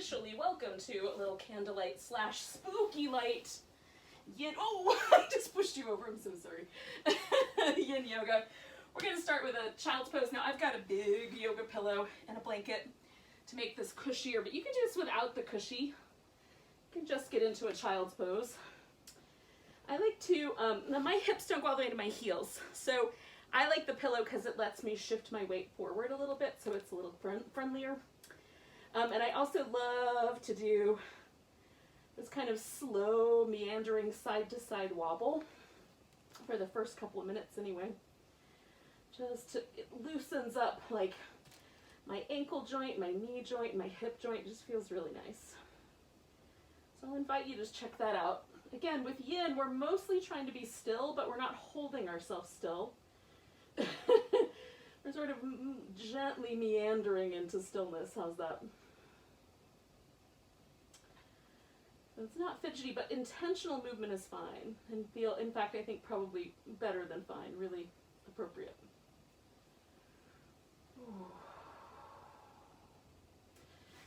officially welcome to a little candlelight slash spooky light yin. Oh, I just pushed you over. I'm so sorry. Yin yoga. We're going to start with a child's pose. Now, I've got a big yoga pillow and a blanket to make this cushier, but you can do this without the cushy. You can just get into a child's pose. I like to, now my hips don't go all the way to my heels, so I like the pillow because it lets me shift my weight forward a little bit, so it's a little friendlier. And I also love to do this kind of slow, meandering side-to-side wobble for the first couple of minutes anyway. It loosens up like my ankle joint, my knee joint, my hip joint. Just feels really nice. So I'll invite you to check that out. Again, with yin, we're mostly trying to be still, but we're not holding ourselves still. We're sort of gently meandering into stillness. How's that? It's not fidgety, but intentional movement is fine. And in fact, I think probably better than fine, really appropriate.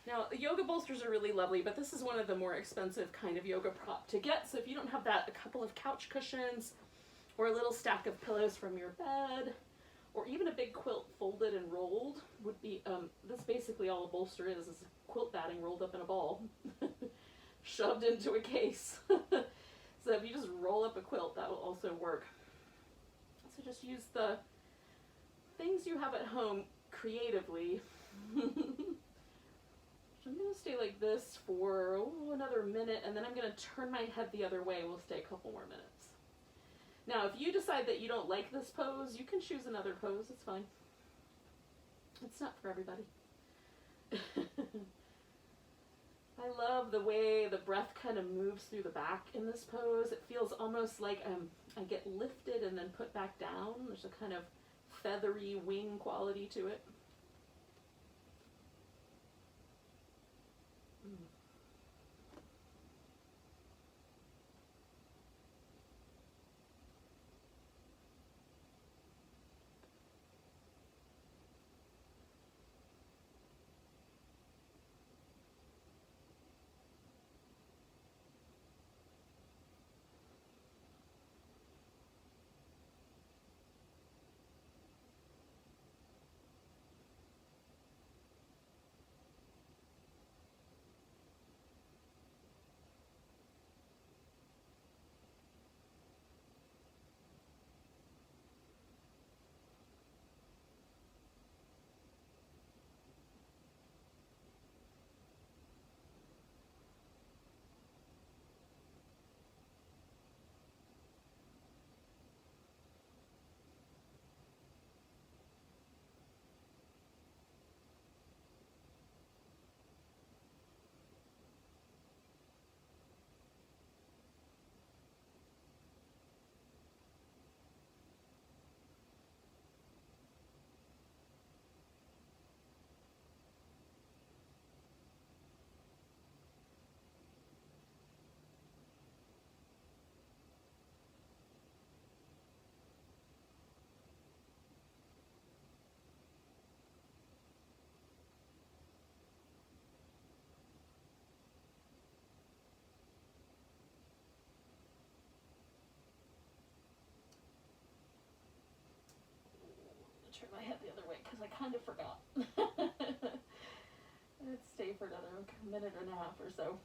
Now, the yoga bolsters are really lovely, but this is one of the more expensive kind of yoga prop to get. So if you don't have that, a couple of couch cushions or a little stack of pillows from your bed, or even a big quilt folded and rolled would be, this basically all a bolster is quilt batting rolled up in a ball, shoved into a case. So if you just roll up a quilt, that will also work. So just use the things you have at home creatively. So I'm going to stay like this for another minute, and then I'm going to turn my head the other way. We'll stay a couple more minutes. Now, if you decide that you don't like this pose, you can choose another pose. It's fine. It's not for everybody. I love the way the breath kind of moves through the back in this pose. It feels almost like I get lifted and then put back down. There's a kind of feathery wing quality to it. Turn my head the other way because I kind of forgot. Let's stay for another minute and a half or so.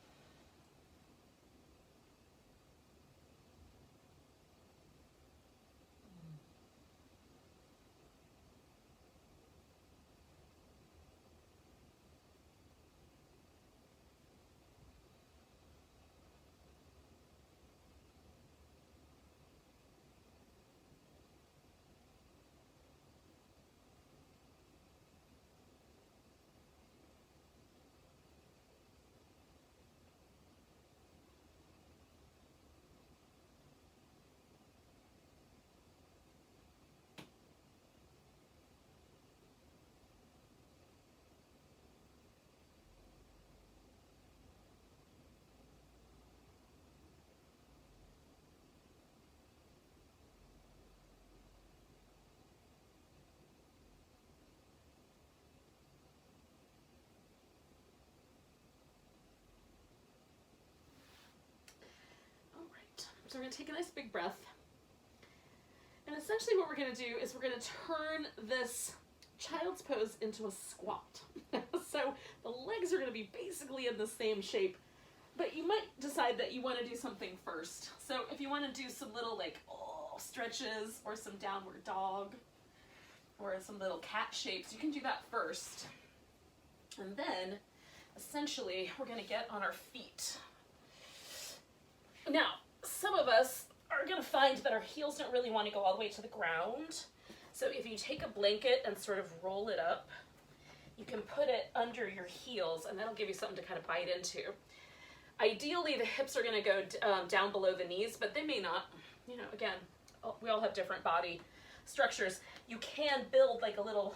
So we're going to take a nice big breath. And essentially what we're going to do is we're going to turn this child's pose into a squat. So the legs are going to be basically in the same shape, but you might decide that you want to do something first. So if you want to do some little like stretches or some downward dog or some little cat shapes, you can do that first. And then essentially we're going to get on our feet. Now, some of us are going to find that our heels don't really want to go all the way to the ground. So if you take a blanket and sort of roll it up, you can put it under your heels, and that'll give you something to kind of bite into. Ideally, the hips are going to go down below the knees, but they may not. You know, again, we all have different body structures. You can build like a little,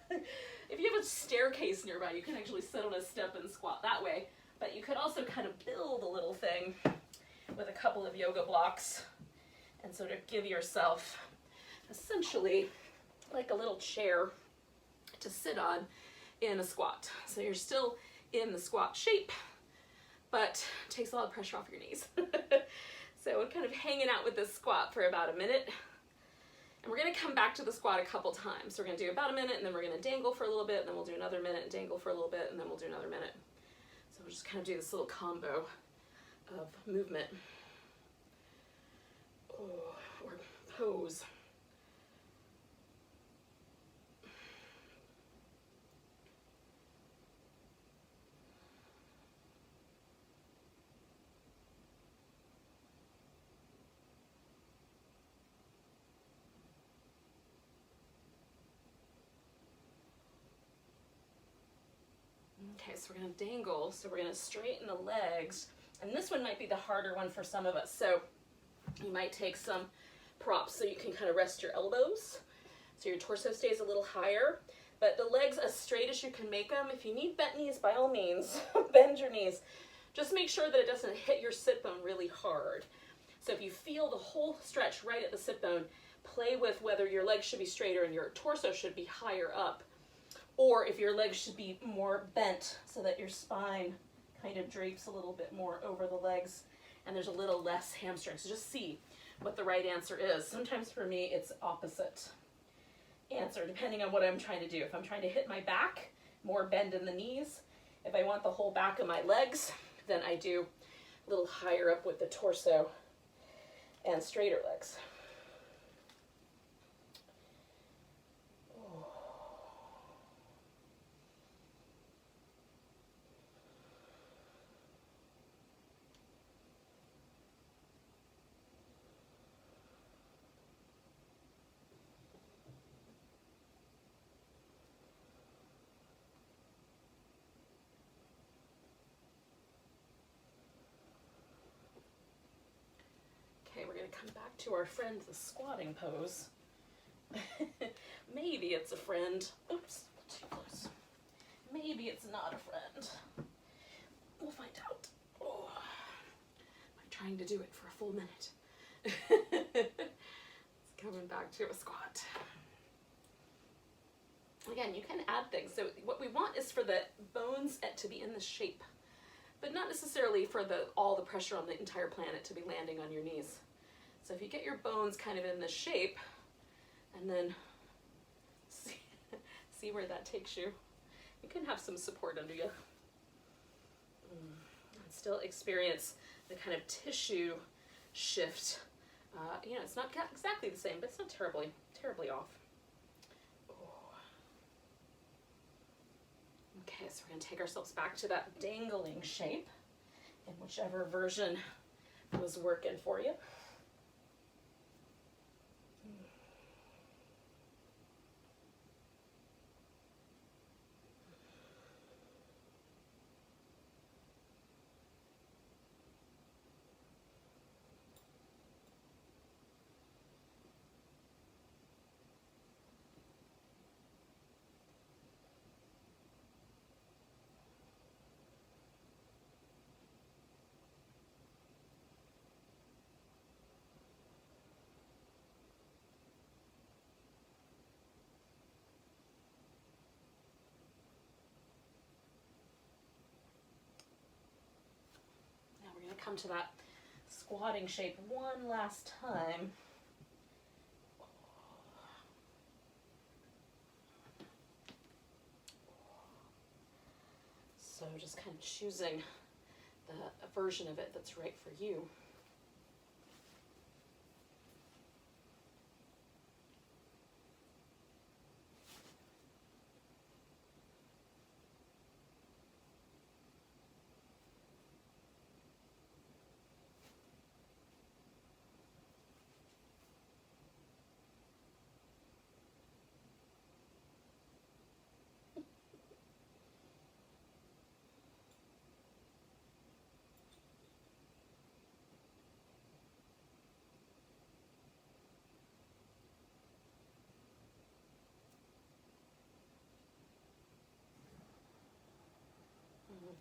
if you have a staircase nearby, you can actually sit on a step and squat that way. But you could also kind of build a little thing with a couple of yoga blocks and sort of give yourself essentially like a little chair to sit on in a squat. So you're still in the squat shape, but it takes a lot of pressure off your knees. So we're kind of hanging out with this squat for about a minute. And we're going to come back to the squat a couple times. So we're going to do about a minute, and then we're going to dangle for a little bit, and then we'll do another minute and dangle for a little bit, and then we'll do another minute. So we'll just kind of do this little combo of movement or pose. Okay, so we're going to dangle, so we're going to straighten the legs, and this one might be the harder one for some of us, so you might take some props so you can kind of rest your elbows, so your torso stays a little higher, but the legs as straight as you can make them. If you need bent knees, by all means, bend your knees. Just make sure that it doesn't hit your sit bone really hard. So if you feel the whole stretch right at the sit bone, play with whether your legs should be straighter and your torso should be higher up, or if your legs should be more bent so that your spine kind of drapes a little bit more over the legs and there's a little less hamstring. So just see what the right answer is. Sometimes for me it's opposite answer depending on what I'm trying to do. If I'm trying to hit my back, more bend in the knees. If I want the whole back of my legs, then I do a little higher up with the torso and straighter legs. We're going to come back to our friend, the squatting pose. Maybe it's a friend. Oops, too close. Maybe it's not a friend. We'll find out. Oh, I'm trying to do it for a full minute. It's coming back to a squat. Again, you can add things. So what we want is for the bones to be in the shape, but not necessarily for all the pressure on the entire planet to be landing on your knees. So if you get your bones kind of in this shape, and then see where that takes you. You can have some support under you. And still experience the kind of tissue shift. You know, it's not exactly the same, but it's not terribly off. Okay, so we're going to take ourselves back to that dangling shape in whichever version was working for you. Come to that squatting shape one last time. So just kind of choosing the version of it that's right for you.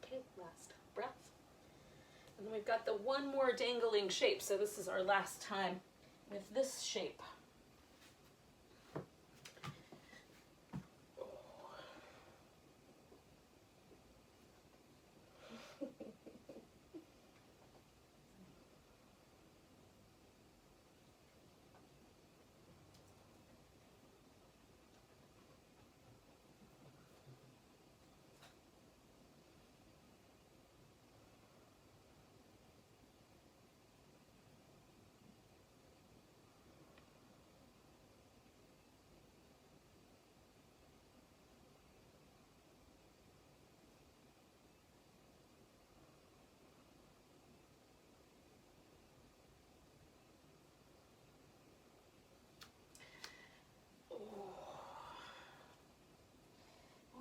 Okay, last breath. And then we've got the one more dangling shape. So this is our last time with this shape.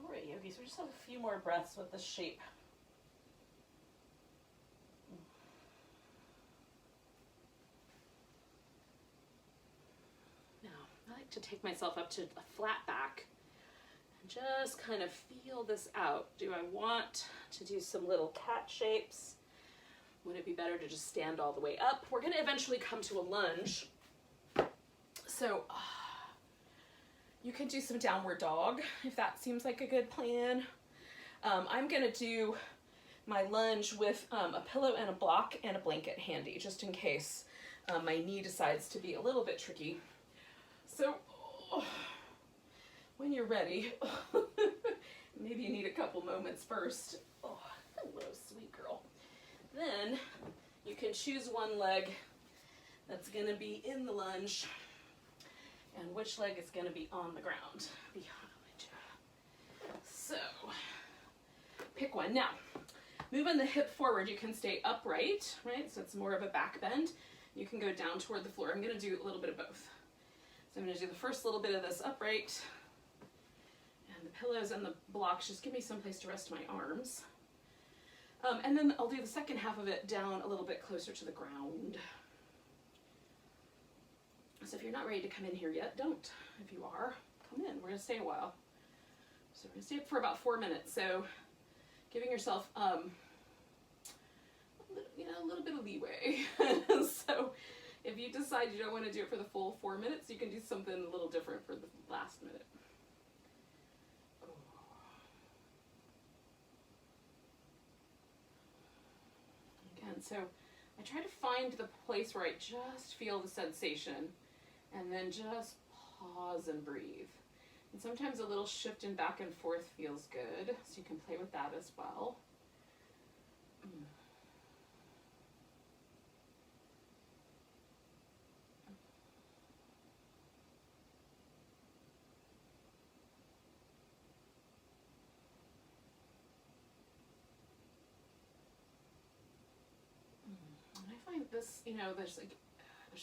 All right, yogis, we just have a few more breaths with this shape. Now, I like to take myself up to a flat back and just kind of feel this out. Do I want to do some little cat shapes? Would it be better to just stand all the way up? We're going to eventually come to a lunge. So you can do some downward dog if that seems like a good plan. I'm going to do my lunge with a pillow and a block and a blanket handy, just in case my knee decides to be a little bit tricky. So when you're ready, maybe you need a couple moments first. Oh, hello, sweet girl. Then you can choose one leg that's going to be in the lunge and which leg is going to be on the ground behind you. So pick one. Now, moving the hip forward, you can stay upright, right? So it's more of a back bend. You can go down toward the floor. I'm going to do a little bit of both. So I'm going to do the first little bit of this upright, and the pillows and the blocks just give me some place to rest my arms. And then I'll do the second half of it down a little bit closer to the ground. So if you're not ready to come in here yet, don't. If you are, come in. We're going to stay a while. So we're going to stay up for about 4 minutes. So giving yourself a little bit of leeway. So if you decide you don't want to do it for the full 4 minutes, you can do something a little different for the last minute. Again, so I try to find the place where I just feel the sensation and then just pause and breathe. And sometimes a little shifting back and forth feels good, so you can play with that as well. And I find this, there's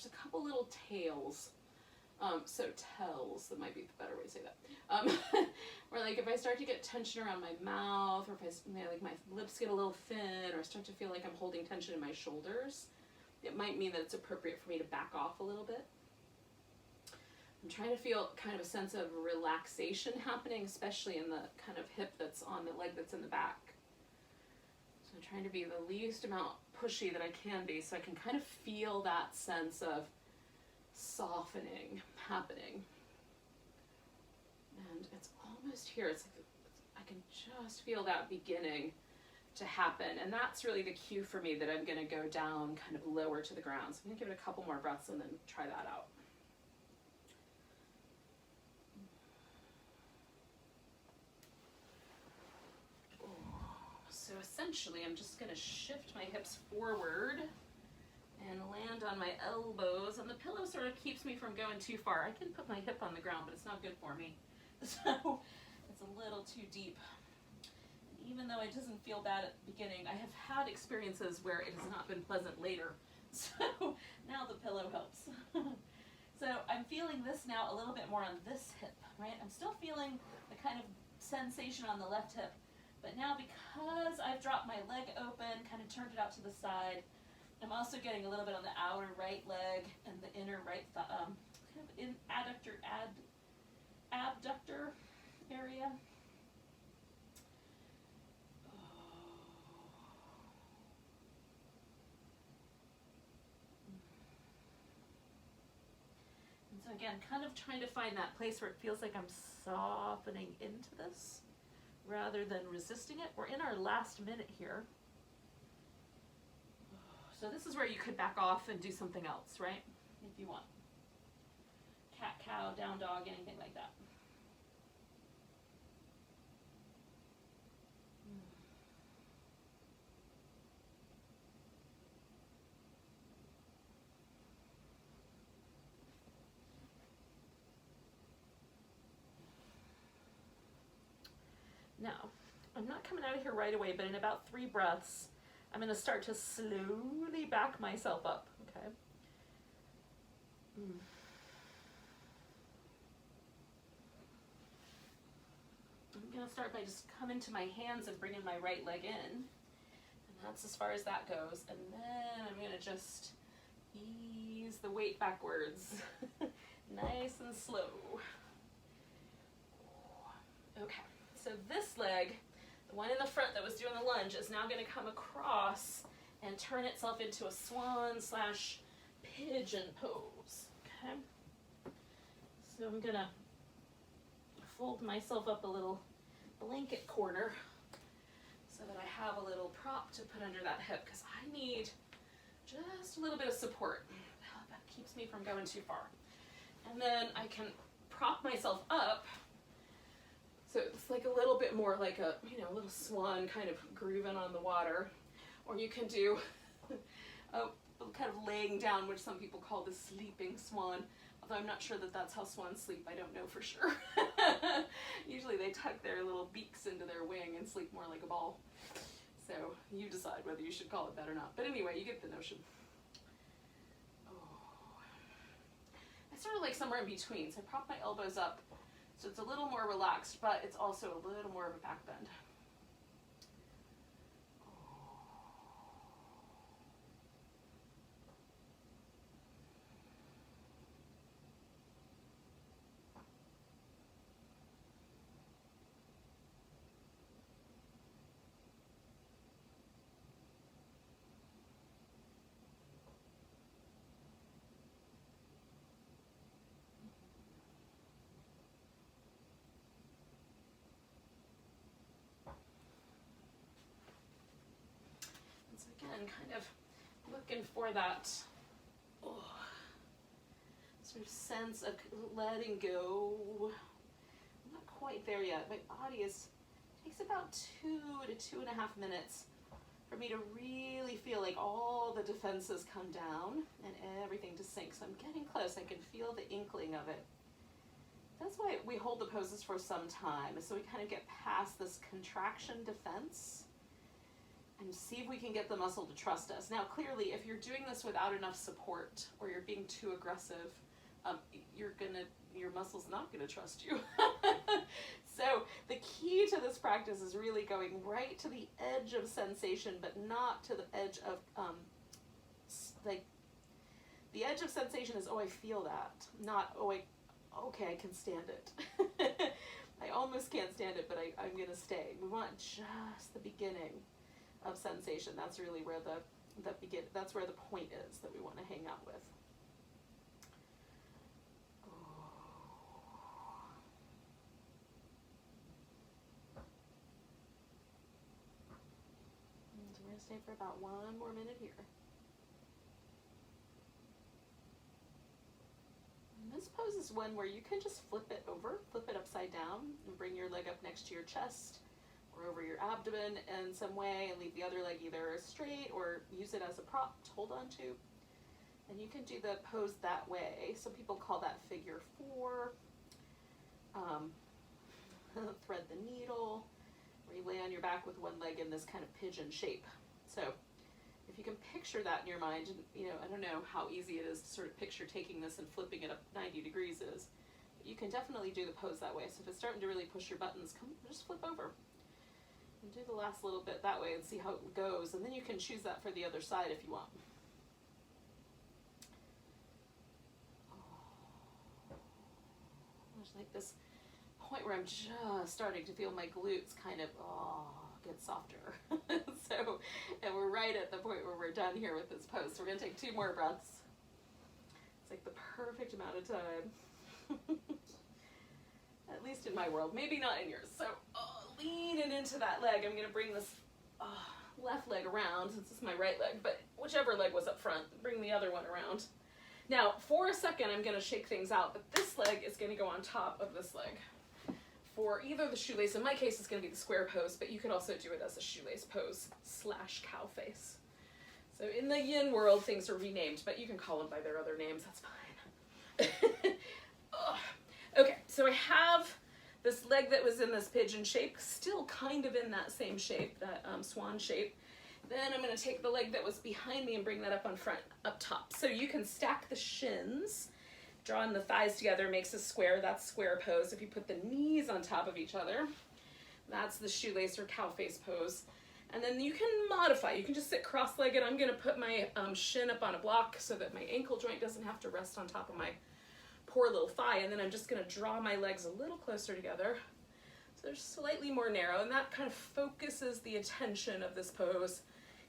a couple little tails. So tells, that might be the better way to say that. Or like if I start to get tension around my mouth, or if like my lips get a little thin, or start to feel like I'm holding tension in my shoulders, it might mean that it's appropriate for me to back off a little bit. I'm trying to feel kind of a sense of relaxation happening, especially in the kind of hip that's on the leg that's in the back. So I'm trying to be the least amount pushy that I can be, so I can kind of feel that sense of softening happening. And it's almost here. It's like I can just feel that beginning to happen. And that's really the cue for me that I'm going to go down kind of lower to the ground. So I'm going to give it a couple more breaths and then try that out. So essentially I'm just going to shift my hips forward and land on my elbows, and the pillow sort of keeps me from going too far. I can put my hip on the ground, but it's not good for me. So it's a little too deep. Even though it doesn't feel bad at the beginning, I have had experiences where it has not been pleasant later. So now the pillow helps. So I'm feeling this now a little bit more on this hip, right? I'm still feeling the kind of sensation on the left hip, but now because I've dropped my leg open, kind of turned it out to the side, I'm also getting a little bit on the outer right leg and the inner right kind of in abductor area. And so again, kind of trying to find that place where it feels like I'm softening into this rather than resisting it. We're in our last minute here. So this is where you could back off and do something else, right? If you want. Cat, cow, down dog, anything like that. Now, I'm not coming out of here right away, but in about 3 breaths, I'm going to start to slowly back myself up, okay? I'm going to start by just coming to my hands and bringing my right leg in. And that's as far as that goes. And then I'm going to just ease the weight backwards. Nice and slow. Okay, so this leg, the one in the front that was doing the lunge, is now going to come across and turn itself into a swan / pigeon pose, okay? So I'm going to fold myself up a little blanket corner so that I have a little prop to put under that hip, because I need just a little bit of support. That keeps me from going too far. And then I can prop myself up so it's like a little bit more like a, you know, little swan kind of grooving on the water. Or you can do kind of laying down, which some people call the sleeping swan. Although I'm not sure that that's how swans sleep. I don't know for sure. Usually they tuck their little beaks into their wing and sleep more like a ball. So you decide whether you should call it that or not. But anyway, you get the notion. Oh. I sort of like somewhere in between. So I prop my elbows up so it's a little more relaxed, but it's also a little more of a back bend. And kind of looking for that sort of sense of letting go. I'm not quite there yet. My body takes about 2 to 2.5 minutes for me to really feel like all the defenses come down and everything to sink. So I'm getting close. I can feel the inkling of it. That's why we hold the poses for some time, so we kind of get past this contraction defense and see if we can get the muscle to trust us. Now, clearly, if you're doing this without enough support or you're being too aggressive, your muscle's not gonna trust you. So the key to this practice is really going right to the edge of sensation, but not to the edge of, the edge of sensation is, oh, I feel that, not, oh, okay, I can stand it. I almost can't stand it, but I'm gonna stay. We want just the beginning of sensation. That's really where that's where the point is that we want to hang out with. going to stay for about 1 more minute here. And this pose is one where you can just flip it over, flip it upside down, and bring your leg up next to your chest or over your abdomen in some way, and leave the other leg either straight or use it as a prop to hold on to. And you can do the pose that way. Some people call that figure 4. Thread the needle, where you lay on your back with one leg in this kind of pigeon shape. So if you can picture that in your mind, and I don't know how easy it is to sort of picture taking this and flipping it up 90 degrees is, but you can definitely do the pose that way. So if it's starting to really push your buttons, just flip over and do the last little bit that way and see how it goes. And then you can choose that for the other side if you want. There's like this point where I'm just starting to feel my glutes kind of get softer. And we're right at the point where we're done here with this pose. So we're gonna take 2 more breaths. It's like the perfect amount of time. At least in my world, maybe not in yours. So leaning into that leg, I'm gonna bring this left leg around, since it's my right leg, but whichever leg was up front, bring the other one around. Now, for a second, I'm gonna shake things out, but this leg is gonna go on top of this leg. For either the shoelace, in my case it's going to be the square pose, but you could also do it as a shoelace pose / cow face. So in the yin world, things are renamed, but you can call them by their other names, that's fine. Okay, so I have this leg that was in this pigeon shape, still kind of in that same shape, that swan shape. Then I'm going to take the leg that was behind me and bring that up up top. So you can stack the shins. Drawing the thighs together makes a square, that's square pose. If you put the knees on top of each other, that's the shoelace or cow face pose. And then you can modify, you can just sit cross-legged. I'm gonna put my shin up on a block so that my ankle joint doesn't have to rest on top of my poor little thigh. And then I'm just gonna draw my legs a little closer together. So they're slightly more narrow, and that kind of focuses the attention of this pose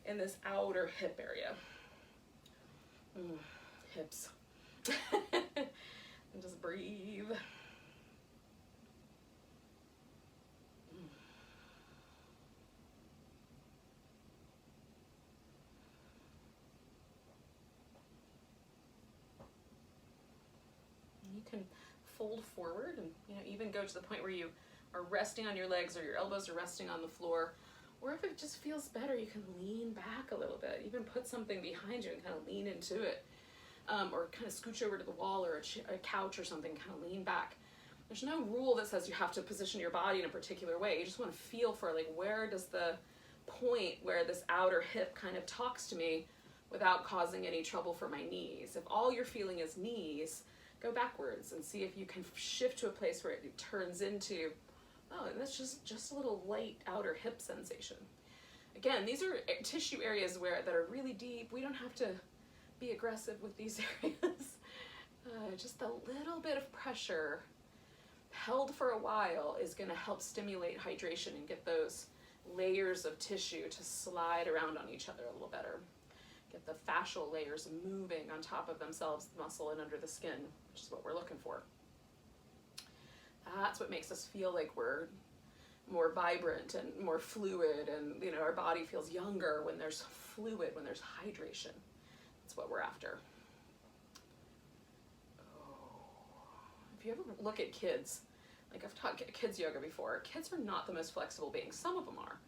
in this outer hip area. Hips. And just breathe. You can fold forward and even go to the point where you are resting on your legs or your elbows are resting on the floor. Or if it just feels better, you can lean back a little bit. Even put something behind you and kind of lean into it. Or kind of scooch over to the wall or a couch or something, kind of lean back. There's no rule that says you have to position your body in a particular way. You just want to feel for, like, where does the point where this outer hip kind of talks to me without causing any trouble for my knees. If all you're feeling is knees, go backwards and see if you can shift to a place where it turns into, and that's just a little light outer hip sensation. Again, these are tissue areas that are really deep. We don't have to be aggressive with these areas. Just a little bit of pressure held for a while is going to help stimulate hydration and get those layers of tissue to slide around on each other a little better. Get the fascial layers moving on top of themselves, the muscle and under the skin, which is what we're looking for. That's what makes us feel like we're more vibrant and more fluid, and our body feels younger when there's fluid, when there's hydration. That's what we're after. If you ever look at kids, like I've taught kids yoga before, kids are not the most flexible beings. Some of them are,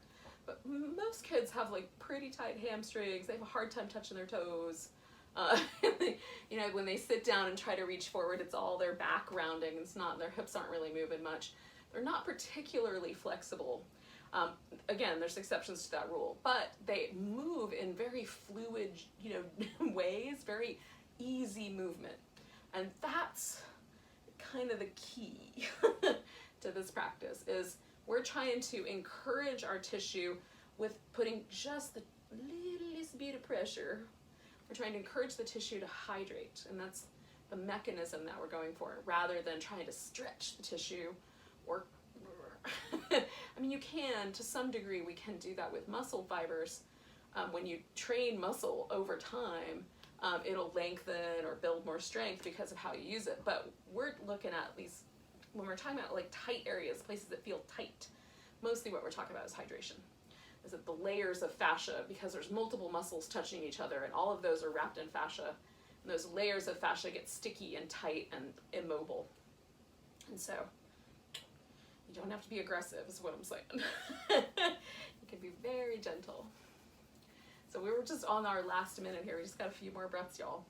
but most kids have like pretty tight hamstrings. They have a hard time touching their toes. When they sit down and try to reach forward, it's all their back rounding. It's not, their hips aren't really moving much. They're not particularly flexible. Again, there's exceptions to that rule, but they move in very fluid, ways, very easy movement. And that's kind of the key to this practice, is we're trying to encourage our tissue with putting just the littlest bit of pressure. We're trying to encourage the tissue to hydrate, and that's the mechanism that we're going for, rather than trying to stretch the tissue or I mean, you can, to some degree, we can do that with muscle fibers. When you train muscle over time, it'll lengthen or build more strength because of how you use it. But we're looking at least, when we're talking about like tight areas, places that feel tight, mostly what we're talking about is hydration. is it the layers of fascia, because there's multiple muscles touching each other, and all of those are wrapped in fascia. And those layers of fascia get sticky and tight and immobile. And so you don't have to be aggressive, is what I'm saying. You can be very gentle. So we were just on our last minute here. We just got a few more breaths, y'all.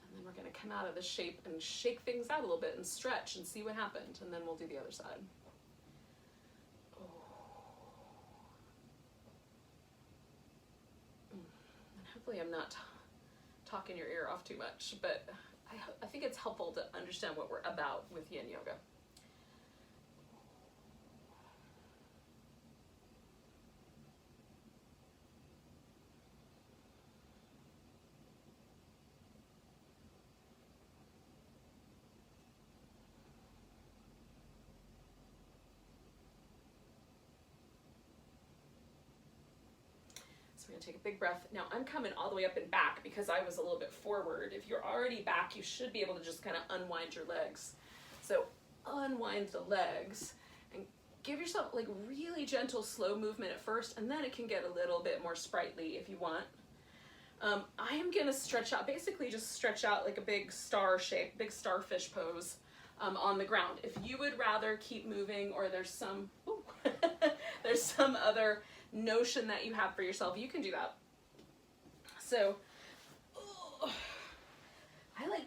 And then we're going to come out of this shape and shake things out a little bit and stretch and see what happened. And then we'll do the other side. And hopefully I'm not talking your ear off too much, but I think it's helpful to understand what we're about with Yin Yoga. We're going to take a big breath. Now I'm coming all the way up and back because I was a little bit forward. If you're already back, you should be able to just kind of unwind your legs. So unwind the legs and give yourself like really gentle, slow movement at first, and then it can get a little bit more sprightly if you want. I am going to stretch out, basically just stretch out like a big star shape, big starfish pose on the ground. If you would rather keep moving, or there's some, there's some other notion that you have for yourself, you can do that. So I like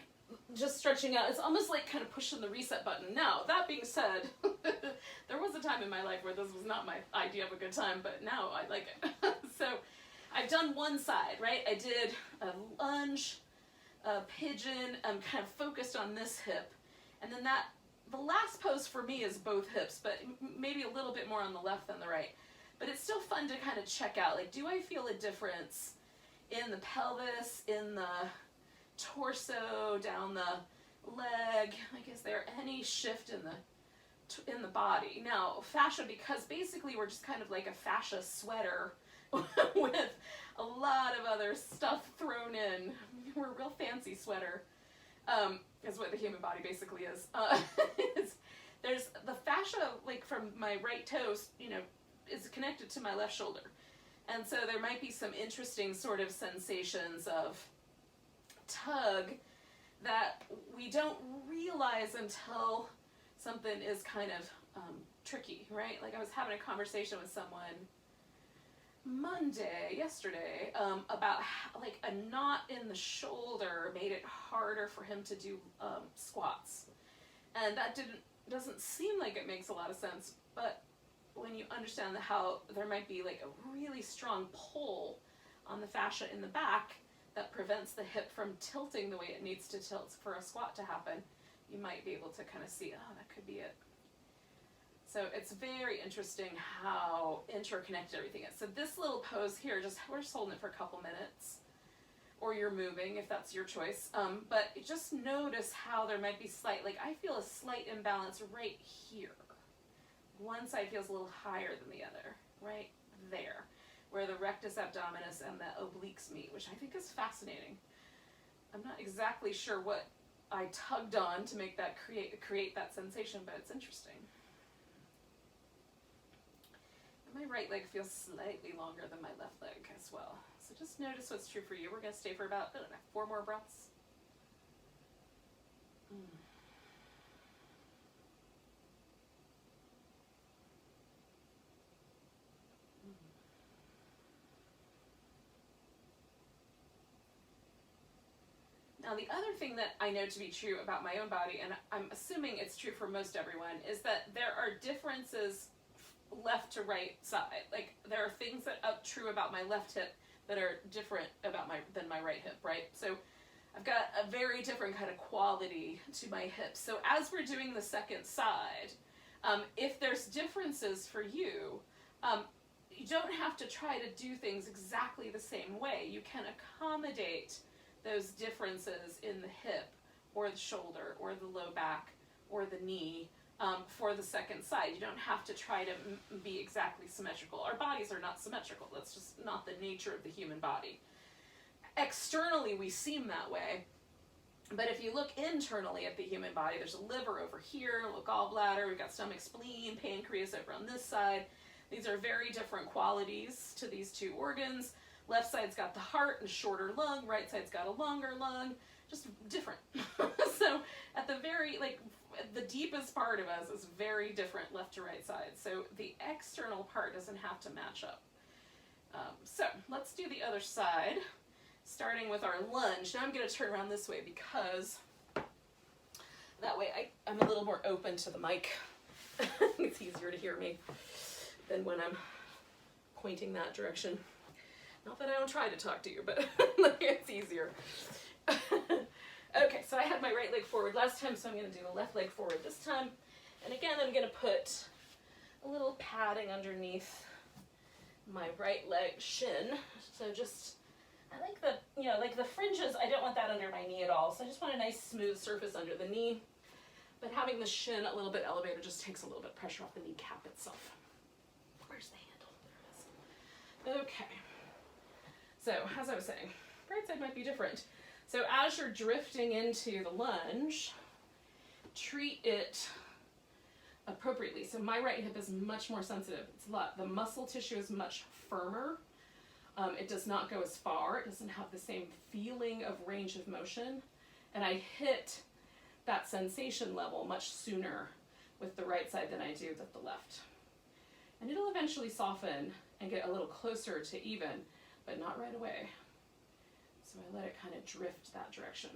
just stretching out. It's almost like kind of pushing the reset button. Now, that being said, there was a time in my life where this was not my idea of a good time, but now I like it. So I've done one side, right? I did a lunge, a pigeon. I'm kind of focused on this hip. And then the last pose for me is both hips, but maybe a little bit more on the left than the right. But it's still fun to kind of check out, like, do I feel a difference in the pelvis, in the torso, down the leg? Like, is there any shift in the body? Now, fascia, because basically we're just kind of like a fascia sweater with a lot of other stuff thrown in. We're a real fancy sweater, is what the human body basically is. There's the fascia, like from my right toes, you know, is connected to my left shoulder. And so there might be some interesting sort of sensations of tug that we don't realize until something is kind of tricky, right? Like I was having a conversation with someone yesterday, about how, like, a knot in the shoulder made it harder for him to do squats. And that doesn't seem like it makes a lot of sense, but when you understand how there might be like a really strong pull on the fascia in the back that prevents the hip from tilting the way it needs to tilt for a squat to happen, you might be able to kind of see, oh, that could be it. So it's very interesting how interconnected everything is. So this little pose here, we're just holding it for a couple minutes, or you're moving if that's your choice. But just notice how there might be I feel a slight imbalance right here. One side feels a little higher than the other, right there, where the rectus abdominis and the obliques meet, which I think is fascinating. I'm not exactly sure what I tugged on to make that create that sensation, but it's interesting. My right leg feels slightly longer than my left leg as well. So just notice what's true for you. We're going to stay for about, I don't know, 4 more breaths. Now, the other thing that I know to be true about my own body, and I'm assuming it's true for most everyone, is that there are differences left to right side. Like, there are things that are true about my left hip that are different than my right hip, right? So I've got a very different kind of quality to my hips. So as we're doing the second side, if there's differences for you, you don't have to try to do things exactly the same way. You can accommodate those differences in the hip or the shoulder or the low back or the knee for the second side. You don't have to try to be exactly symmetrical. Our bodies are not symmetrical. That's just not the nature of the human body. Externally, we seem that way. But if you look internally at the human body, there's a liver over here, a gallbladder, we've got stomach, spleen, pancreas over on this side. These are very different qualities to these two organs. Left side's got the heart and shorter lung, right side's got a longer lung, just different. So at the very, like, the deepest part of us is very different left to right side. So the external part doesn't have to match up. So let's do the other side, starting with our lunge. Now I'm going to turn around this way because that way I'm a little more open to the mic. It's easier to hear me than when I'm pointing that direction. Not that I don't try to talk to you, but it's easier. Okay, so I had my right leg forward last time, so I'm going to do the left leg forward this time. And again, I'm going to put a little padding underneath my right leg shin. So just, I like the, you know, like the fringes, I don't want that under my knee at all. So I just want a nice smooth surface under the knee. But having the shin a little bit elevated just takes a little bit of pressure off the kneecap itself. Where's the handle? There it is. Okay. So, as I was saying, right side might be different. So as you're drifting into the lunge, treat it appropriately. So my right hip is much more sensitive. It's a lot. The muscle tissue is much firmer. It does not go as far. It doesn't have the same feeling of range of motion. And I hit that sensation level much sooner with the right side than I do with the left. And it'll eventually soften and get a little closer to even, but not right away. So I let it kind of drift that direction.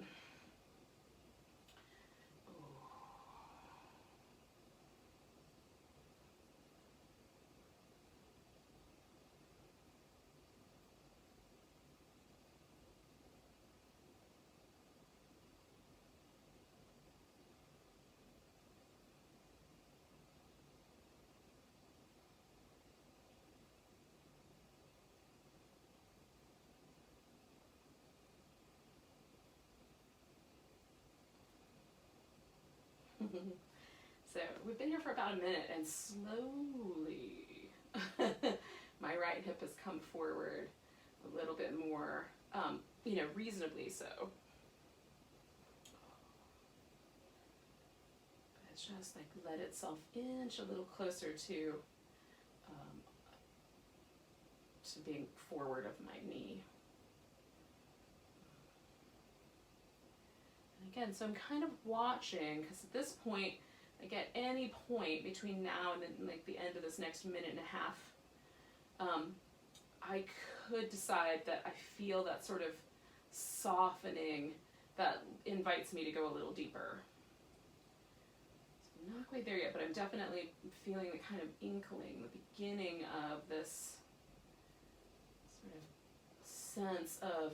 So we've been here for about a minute, and slowly my right hip has come forward a little bit more, you know, reasonably so. But it's just like let itself inch a little closer to being forward of my knee. Again, so I'm kind of watching, because at this point, like at any point between now and then, like the end of this next minute and a half, I could decide that I feel that sort of softening that invites me to go a little deeper. So I'm not quite there yet, but I'm definitely feeling the kind of inkling, the beginning of this sort of sense of,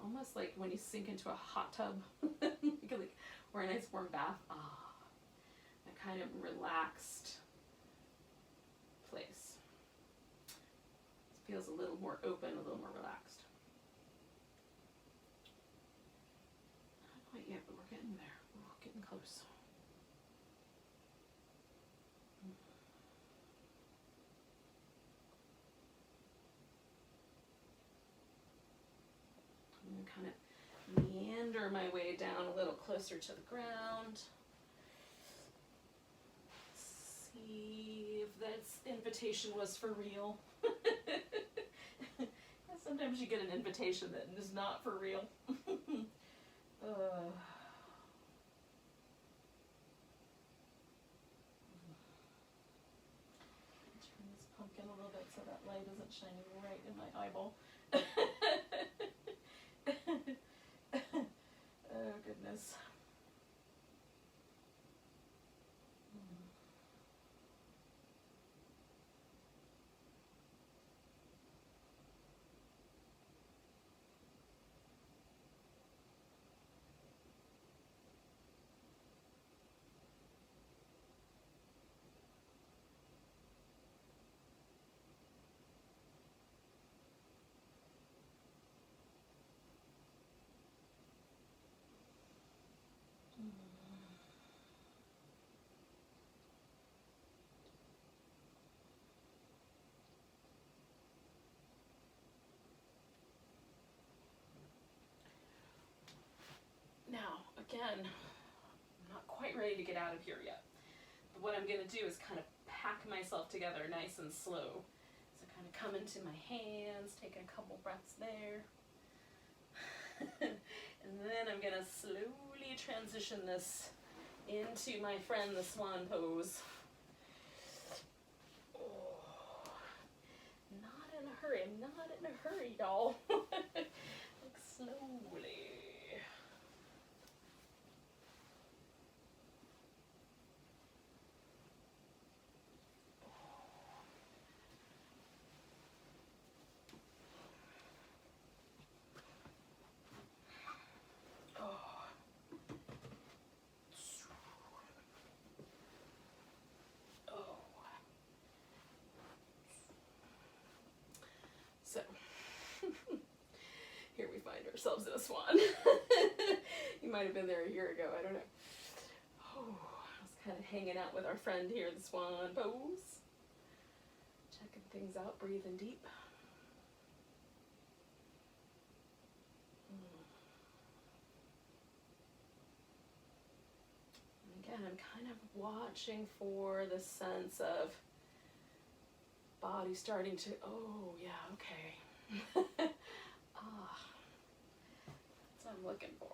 almost like when you sink into a hot tub, or a nice warm bath. A kind of relaxed place. It feels a little more open, a little more relaxed. Not quite yet, but we're getting there. We're getting close. Kind of meander my way down a little closer to the ground. See if that invitation was for real. Sometimes you get an invitation that is not for real. Turn this pumpkin a little bit so that light isn't shining right in my eyeball. Oh, goodness. Now, again, I'm not quite ready to get out of here yet. But what I'm going to do is kind of pack myself together nice and slow. So kind of come into my hands, taking a couple breaths there. And then I'm gonna slowly transition this into my friend, the swan pose. Oh, not in a hurry, I'm not in a hurry, y'all. Like slowly. So, here we find ourselves in a swan. You might have been there a year ago, I don't know. Oh, I was kind of hanging out with our friend here, the swan pose. Checking things out, breathing deep. And again, I'm kind of watching for the sense of body starting to, oh yeah, okay. Ah, that's what I'm looking for.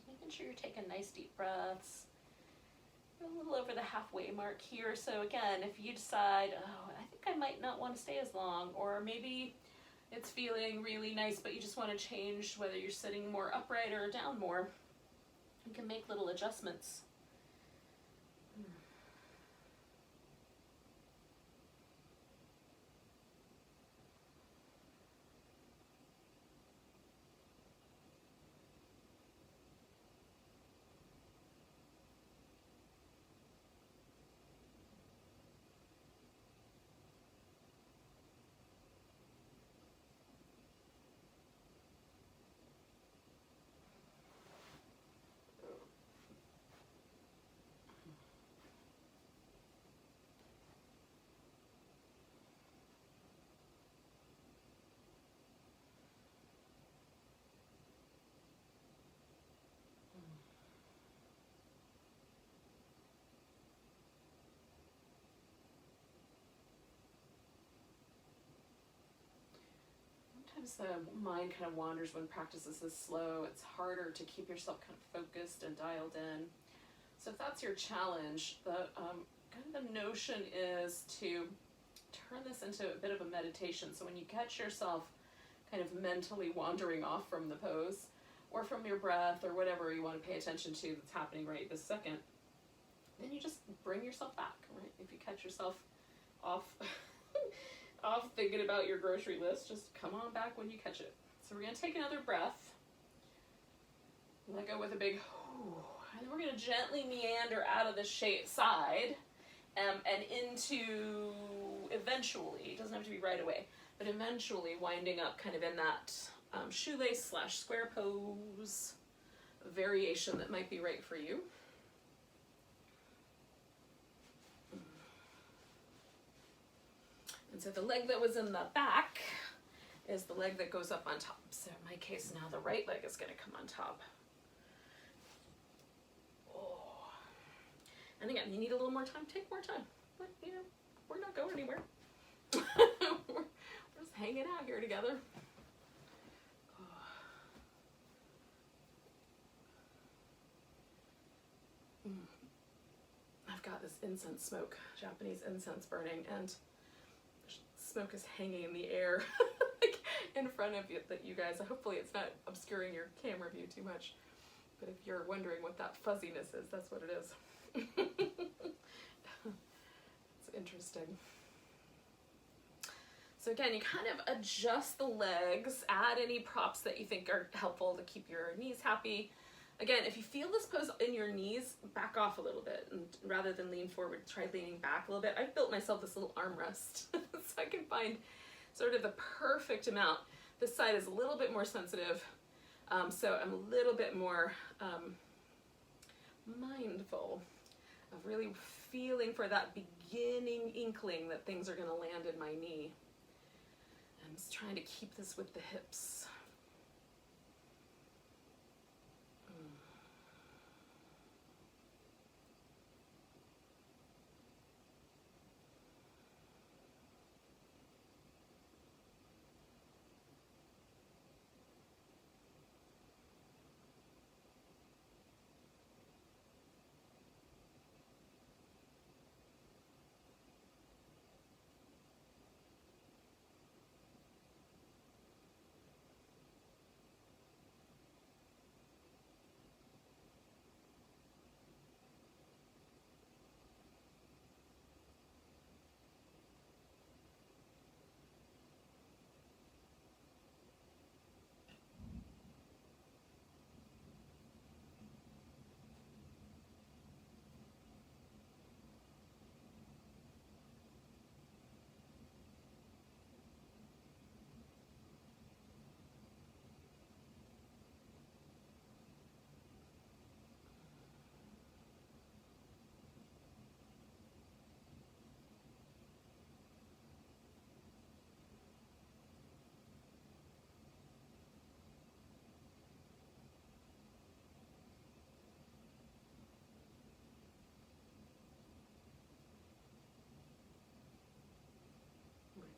Making sure you're taking nice deep breaths. We're a little over the halfway mark here. So again, if you decide, oh, I think I might not want to stay as long, or maybe it's feeling really nice, but you just want to change whether you're sitting more upright or down more, you can make little adjustments. Sometimes the mind kind of wanders when practice is this slow. It's harder to keep yourself kind of focused and dialed in. So if that's your challenge, the kind of the notion is to turn this into a bit of a meditation. So when you catch yourself kind of mentally wandering off from the pose or from your breath or whatever you want to pay attention to that's happening right this second, then you just bring yourself back, right? If you catch yourself off off thinking about your grocery list, just come on back when you catch it. So we're going to take another breath. Let go with a big, and then we're going to gently meander out of the side and into, eventually, it doesn't have to be right away, but eventually winding up kind of in that shoelace / square pose variation that might be right for you. And so the leg that was in the back is the leg that goes up on top. So in my case now the right leg is going to come on top. Oh. And again, you need a little more time, take more time. But you know, we're not going anywhere. we're just hanging out here together. I've got this incense smoke, Japanese incense burning, and smoke is hanging in the air like in front of you, that you guys, hopefully it's not obscuring your camera view too much, but if you're wondering what that fuzziness is, that's what it is. It's interesting. So again, you kind of adjust the legs, add any props that you think are helpful to keep your knees happy. Again, if you feel this pose in your knees, back off a little bit, and rather than lean forward, try leaning back a little bit. I've built myself this little armrest so I can find sort of the perfect amount. This side is a little bit more sensitive, so I'm a little bit more mindful of really feeling for that beginning inkling that things are going to land in my knee. I'm just trying to keep this with the hips.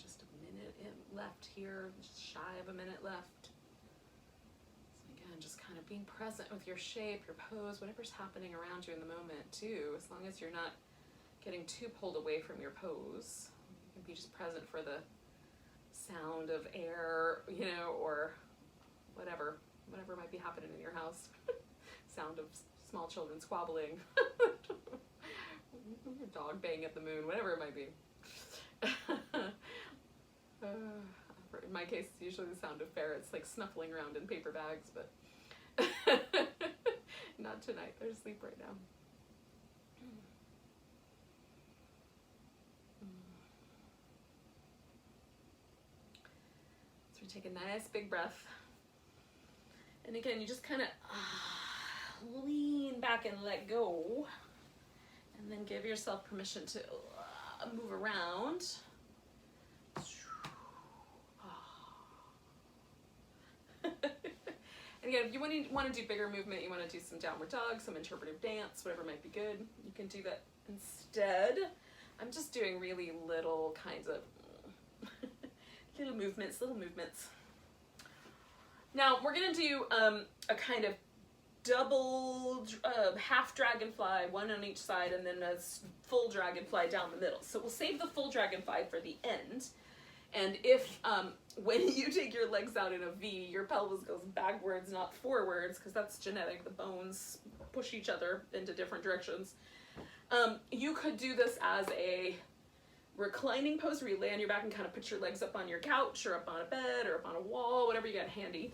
Just a minute left here, just shy of a minute left. So again, just kind of being present with your shape, your pose, whatever's happening around you in the moment too, as long as you're not getting too pulled away from your pose. You can be just present for the sound of air, you know, or whatever might be happening in your house. Sound of small children squabbling, your dog baying at the moon, whatever it might be. In my case, it's usually the sound of ferrets like snuffling around in paper bags, but not tonight. They're asleep right now. So we take a nice big breath. And again, you just kind of lean back and let go. And then give yourself permission to move around. And again, if you want to do bigger movement, you want to do some downward dog, some interpretive dance, whatever might be good, you can do that instead. I'm just doing really little kinds of little movements. Now we're going to do a kind of double half dragonfly, one on each side, and then a full dragonfly down the middle. So we'll save the full dragonfly for the end. And if when you take your legs out in a V, your pelvis goes backwards, not forwards, because that's genetic, the bones push each other into different directions, you could do this as a reclining pose where you lay on your back and kind of put your legs up on your couch or up on a bed or up on a wall, whatever you got handy.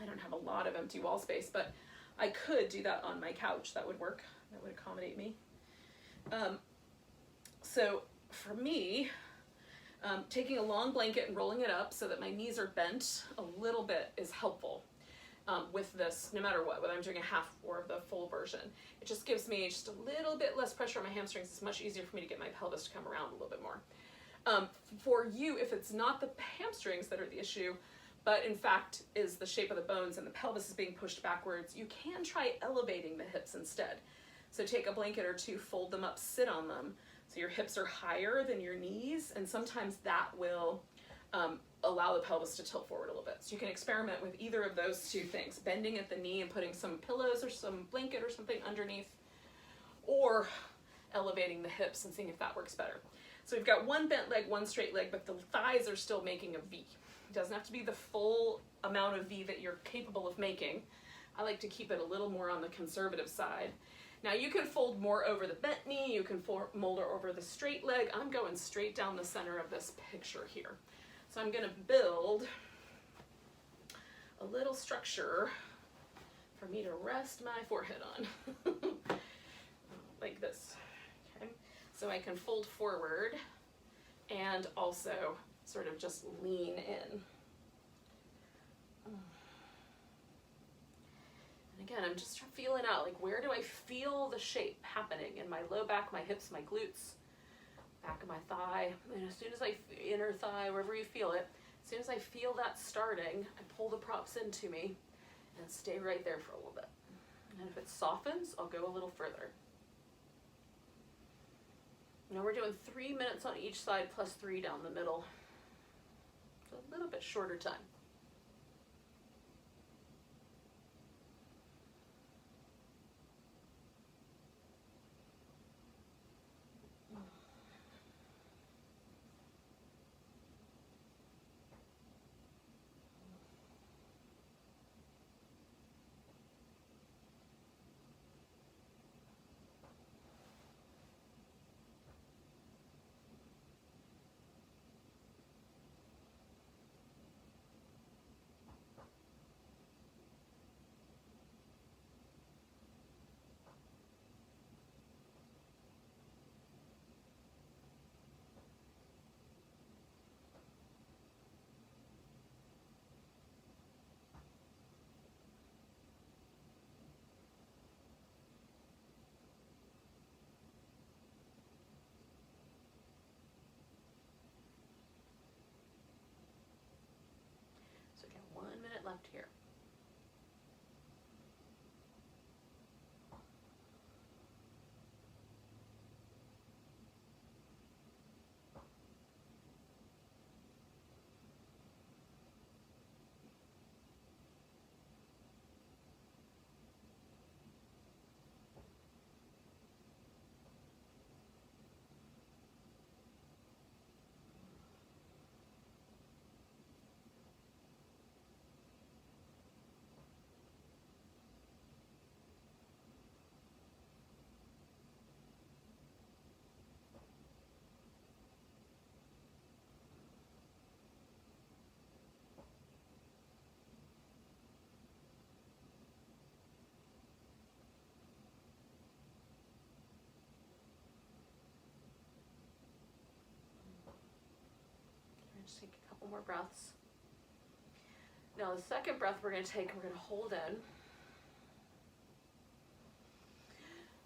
I don't have a lot of empty wall space, but I could do that on my couch. That would work. That would accommodate me. So for me, taking a long blanket and rolling it up so that my knees are bent a little bit is helpful with this, no matter what, whether I'm doing a half or the full version. It just gives me just a little bit less pressure on my hamstrings. It's much easier for me to get my pelvis to come around a little bit more. For you, if it's not the hamstrings that are the issue, but in fact is the shape of the bones and the pelvis is being pushed backwards, you can try elevating the hips instead. So take a blanket or two, fold them up, sit on them, so your hips are higher than your knees, and sometimes that will allow the pelvis to tilt forward a little bit. So you can experiment with either of those two things, bending at the knee and putting some pillows or some blanket or something underneath, or elevating the hips and seeing if that works better. So we've got one bent leg, one straight leg, but the thighs are still making a V. It doesn't have to be the full amount of V that you're capable of making. I like to keep it a little more on the conservative side. Now you can fold more over the bent knee, you can fold more over the straight leg. I'm going straight down the center of this picture here. So I'm gonna build a little structure for me to rest my forehead on, like this, okay? So I can fold forward and also sort of just lean in. And again, I'm just feeling out, like, where do I feel the shape happening in my low back, my hips, my glutes, back of my thigh. And as soon as inner thigh, wherever you feel it, as soon as I feel that starting, I pull the props into me and stay right there for a little bit. And if it softens, I'll go a little further. Now we're doing 3 minutes on each side plus 3 down the middle. So a little bit shorter time. So again, 1 minute left here. Just take a couple more breaths. Now the second breath we're going to take, we're going to hold in. And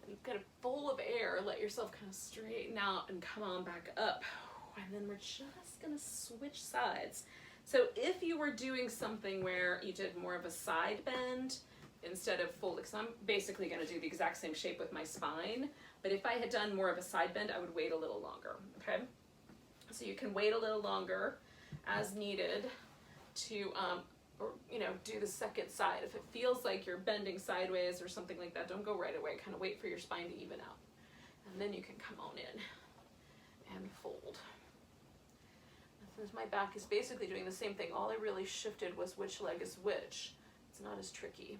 you've got a full of air, let yourself kind of straighten out and come on back up. And then we're just going to switch sides. So if you were doing something where you did more of a side bend instead of full, because I'm basically going to do the exact same shape with my spine, but if I had done more of a side bend, I would wait a little longer, okay? So you can wait a little longer as needed to, or, you know, do the second side. If it feels like you're bending sideways or something like that, don't go right away. Kind of wait for your spine to even out. And then you can come on in and fold. Since my back is basically doing the same thing, all I really shifted was which leg is which. It's not as tricky.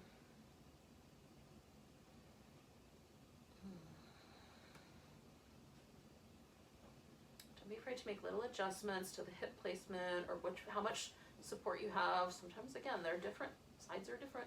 Don't be afraid to make little adjustments to the hip placement or how much support you have. Sometimes, again, they're different. Sides are different.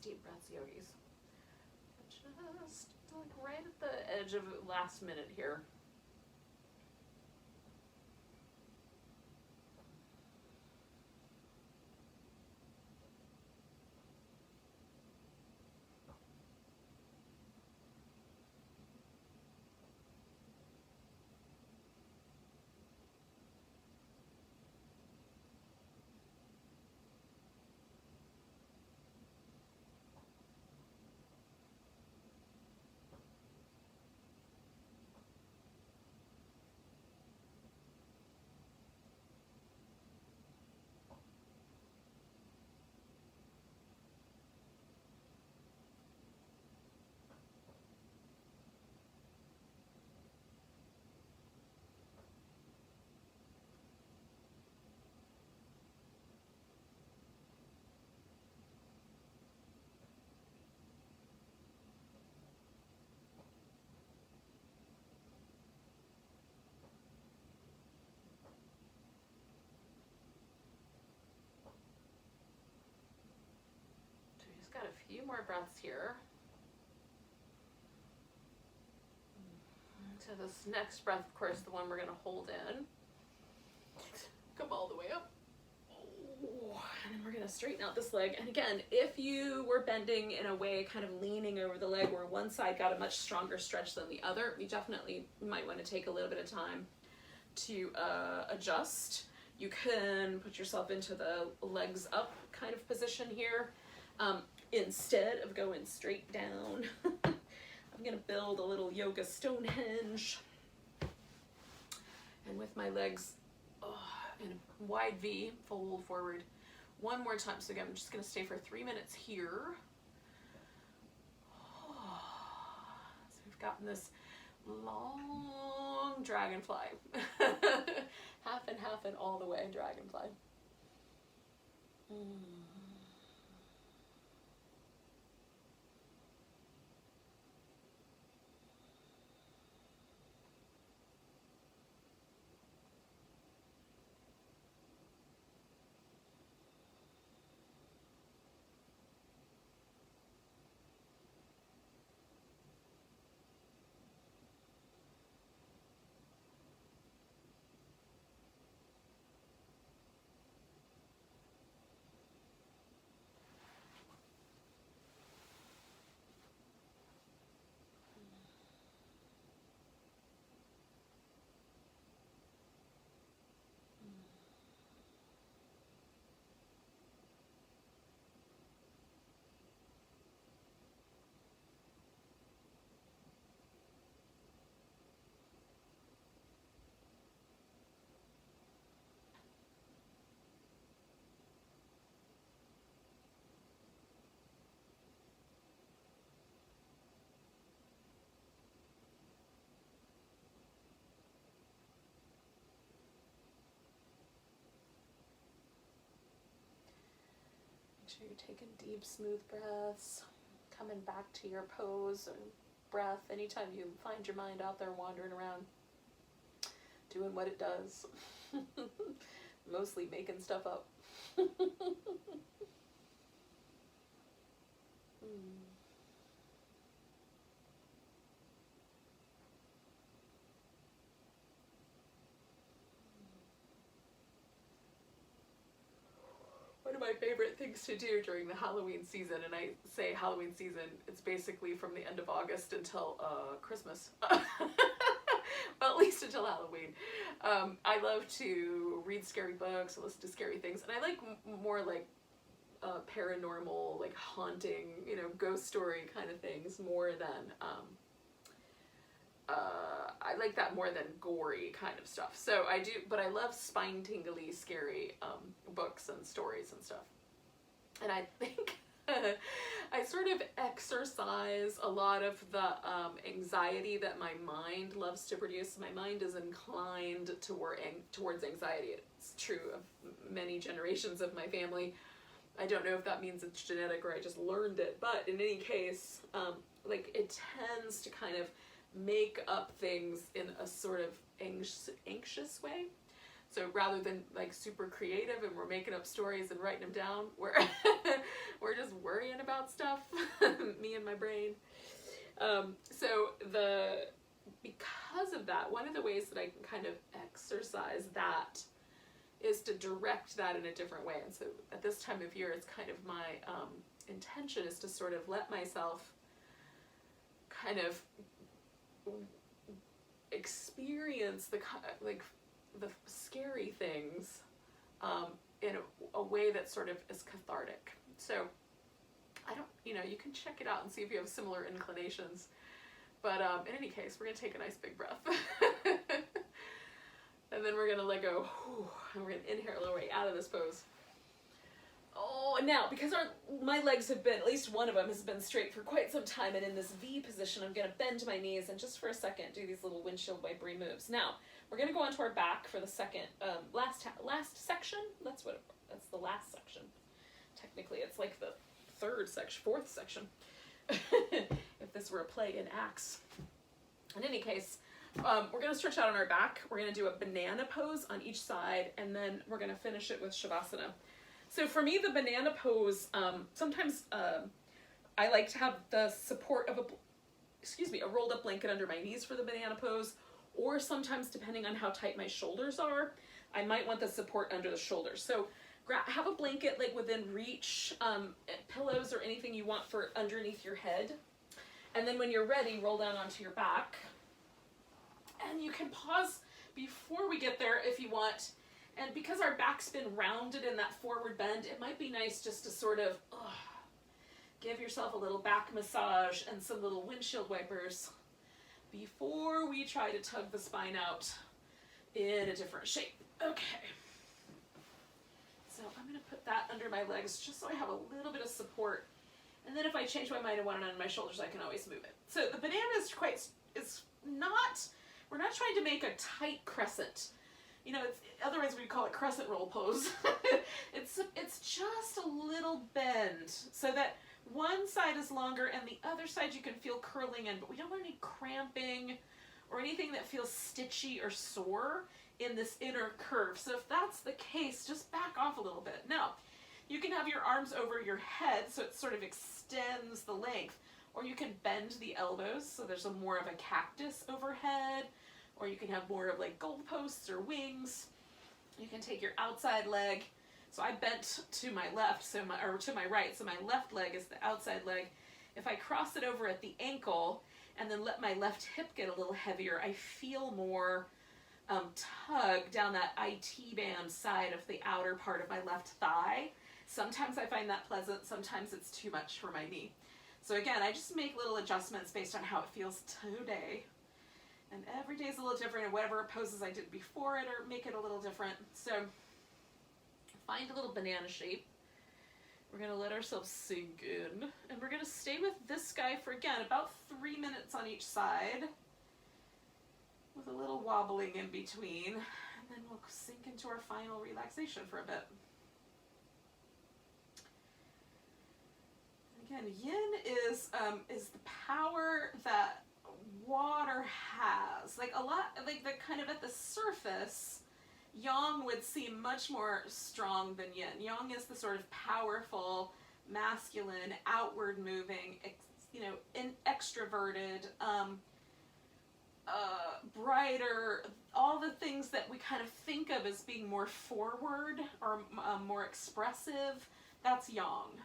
deep breaths, yogis. Just like right at the edge of last minute here. Got a few more breaths here. So this next breath, of course, the one we're going to hold in. Come all the way up. Oh, and then we're going to straighten out this leg. And again, if you were bending in a way, kind of leaning over the leg where one side got a much stronger stretch than the other, you definitely might want to take a little bit of time to adjust. You can put yourself into the legs up kind of position here. Instead of going straight down. I'm going to build a little yoga Stonehenge. And with my legs in a wide V, fold forward. One more time. So again, I'm just going to stay for 3 minutes here. So we've gotten this long dragonfly. Half and all the way dragonfly. Make sure you're taking deep, smooth breaths, coming back to your pose or breath anytime you find your mind out there wandering around, doing what it does. Mostly making stuff up. One of my favorite things to do during the Halloween season, and I say Halloween season, it's basically from the end of August until Christmas. Well, at least until Halloween. I love to read scary books, listen to scary things, and I like more like paranormal, like haunting, you know, ghost story kind of things more than I like that more than gory kind of stuff. So I do, but I love spine-tingly, scary books and stories and stuff. And I think I sort of exercise a lot of the anxiety that my mind loves to produce. My mind is inclined towards anxiety. It's true of many generations of my family. I don't know if that means it's genetic or I just learned it, but in any case, like it tends to kind of make up things in a sort of anxious way. So rather than like super creative and we're making up stories and writing them down, we're we're just worrying about stuff, me and my brain. Because of that, one of the ways that I can kind of exercise that is to direct that in a different way. And so at this time of year, it's kind of my intention is to sort of let myself kind of experience the scary things in a way that sort of is cathartic. So I don't, you can check it out and see if you have similar inclinations. But in any case, we're going to take a nice big breath. And then we're going to let go. And we're going to inhale our way out of this pose. Oh, and now, because my legs have been, at least one of them has been straight for quite some time, and in this V position, I'm going to bend my knees and just for a second do these little windshield wipery moves. Now, we're going to go onto our back for the second, last section. That's the last section. Technically, it's like the fourth section. If this were a play in acts. In any case, we're going to stretch out on our back. We're going to do a banana pose on each side, and then we're going to finish it with Shavasana. So for me, the banana pose, sometimes I like to have the support of a rolled up blanket under my knees for the banana pose, or sometimes depending on how tight my shoulders are, I might want the support under the shoulders. So have a blanket like within reach, pillows or anything you want for underneath your head. And then when you're ready, roll down onto your back. And you can pause before we get there if you want. And because our back's been rounded in that forward bend, it might be nice just to sort of give yourself a little back massage and some little windshield wipers before we try to tug the spine out in a different shape. Okay. So I'm going to put that under my legs just so I have a little bit of support. And then if I change my mind and want it on my shoulders, I can always move it. So the banana we're not trying to make a tight crescent. Otherwise we'd call it crescent roll pose. It's just a little bend so that one side is longer and the other side you can feel curling in, but we don't want any cramping or anything that feels stitchy or sore in this inner curve. So if that's the case, just back off a little bit. Now, you can have your arms over your head so it sort of extends the length, or you can bend the elbows so there's more of a cactus overhead, or you can have more of like goalposts or wings. You can take your outside leg. So I bent to my left, or to my right, so my left leg is the outside leg. If I cross it over at the ankle and then let my left hip get a little heavier, I feel more tug down that IT band side of the outer part of my left thigh. Sometimes I find that pleasant, sometimes it's too much for my knee. So again, I just make little adjustments based on how it feels today. And every day is a little different, and whatever poses I did before it or make it a little different. So find a little banana shape. We're going to let ourselves sink in. And we're going to stay with this guy for, again, about 3 minutes on each side, with a little wobbling in between. And then we'll sink into our final relaxation for a bit. Again, yin is the power that water has. Like the kind of at the surface, yang would seem much more strong than yin. Yang is the sort of powerful, masculine, outward moving, extroverted, brighter, all the things that we kind of think of as being more forward or more expressive. That's yang.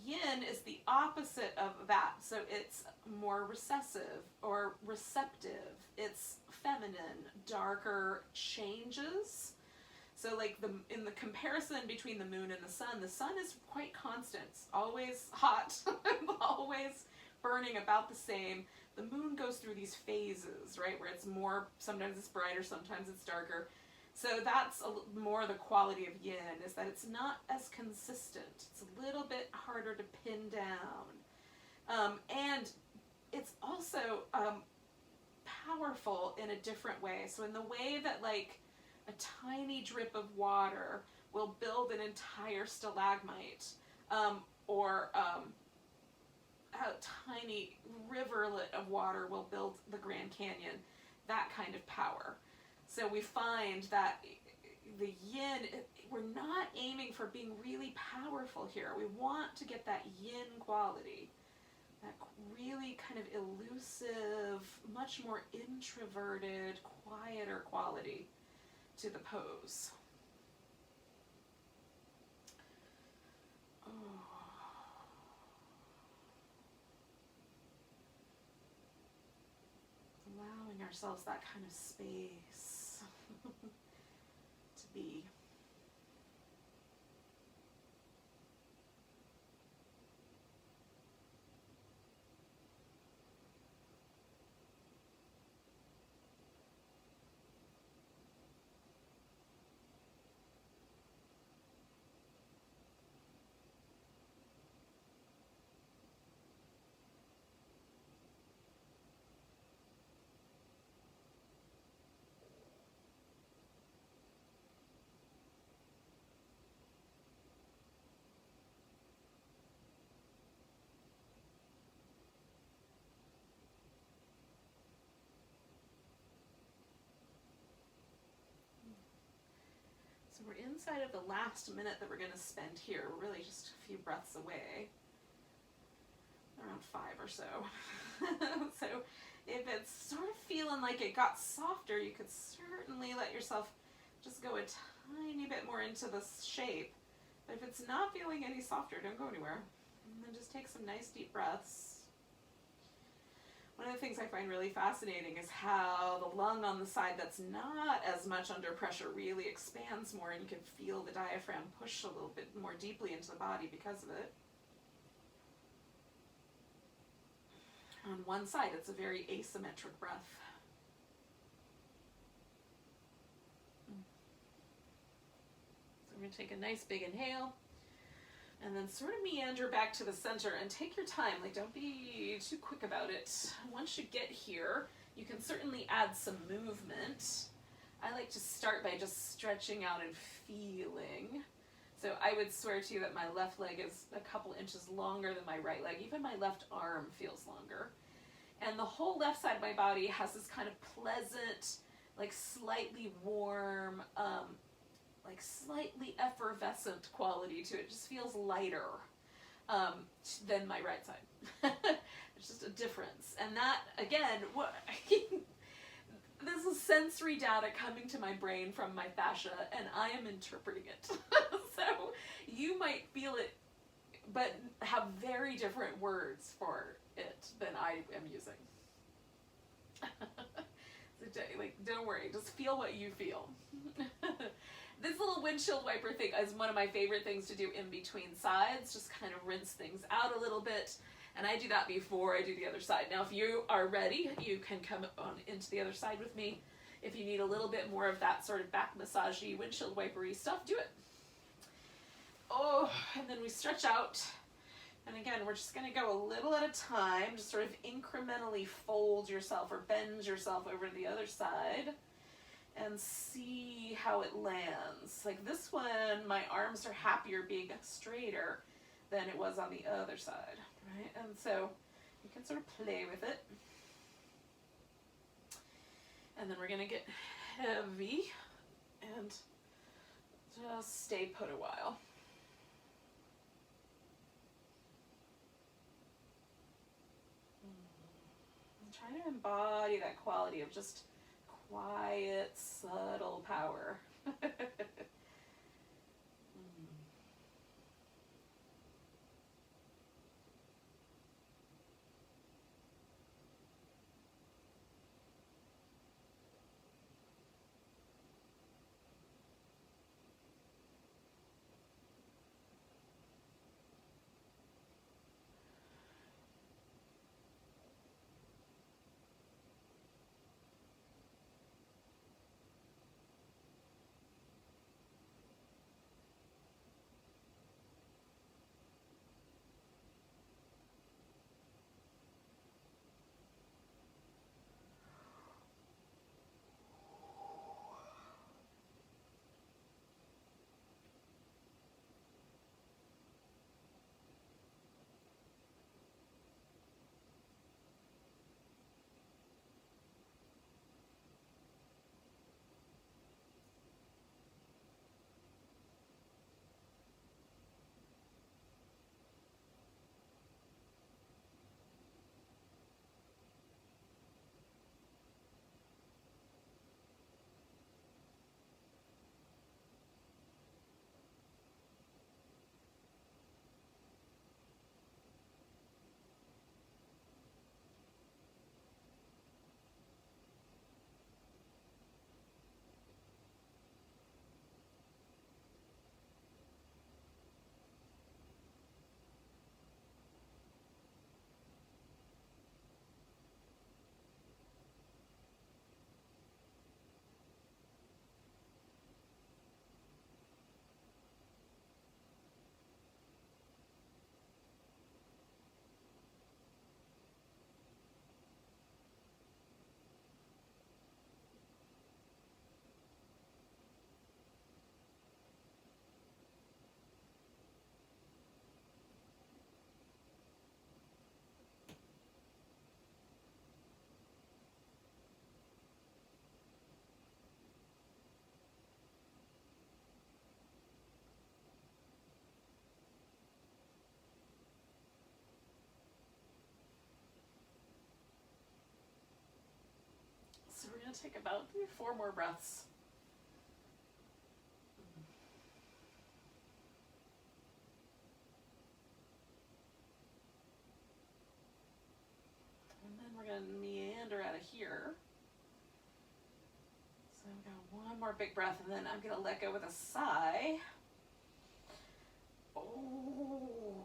Yin is the opposite of that, so it's more recessive or receptive. It's feminine, darker changes. So like in the comparison between the moon and the sun is quite constant. It's always hot, always burning about the same. The moon goes through these phases, right, where it's more, sometimes it's brighter, sometimes it's darker. So that's more the quality of yin, is that it's not as consistent. It's a little bit harder to pin down. And it's also powerful in a different way. So in the way that like a tiny drip of water will build an entire stalagmite, or a tiny riverlet of water will build the Grand Canyon, that kind of power. So we find that the yin, we're not aiming for being really powerful here. We want to get that yin quality, that really kind of elusive, much more introverted, quieter quality to the pose. Allowing ourselves that kind of space to be. So we're inside of the last minute that we're going to spend here. We're really just a few breaths away, around 5 or so. So if it's sort of feeling like it got softer, you could certainly let yourself just go a tiny bit more into this shape. But if it's not feeling any softer, don't go anywhere. And then just take some nice deep breaths. One of the things I find really fascinating is how the lung on the side that's not as much under pressure really expands more, and you can feel the diaphragm push a little bit more deeply into the body because of it. On one side, it's a very asymmetric breath. So we're going to take a nice big inhale. And then sort of meander back to the center and take your time. Like, don't be too quick about it. Once you get here, you can certainly add some movement. I like to start by just stretching out and feeling. So I would swear to you that my left leg is a couple inches longer than my right leg. Even my left arm feels longer. And the whole left side of my body has this kind of pleasant, like slightly warm, like slightly effervescent quality to it. It just feels lighter than my right side. There's just a difference. And that, again, this is sensory data coming to my brain from my fascia, and I am interpreting it. So you might feel it, but have very different words for it than I am using. So, like, don't worry, just feel what you feel. This little windshield wiper thing is one of my favorite things to do in between sides. Just kind of rinse things out a little bit. And I do that before I do the other side. Now, if you are ready, you can come on into the other side with me. If you need a little bit more of that sort of back massagey, windshield wipery stuff, do it. Oh, and then we stretch out. And again, we're just going to go a little at a time. Just sort of incrementally fold yourself or bend yourself over to the other side. And see how it lands. Like this one, my arms are happier being straighter than it was on the other side, right? And so you can sort of play with it. And then we're gonna get heavy and just stay put a while. I'm trying to embody that quality of just quiet, subtle power. gonna take about 4 more breaths. And then we're gonna meander out of here. So I've got 1 more big breath, and then I'm gonna let go with a sigh. Oh,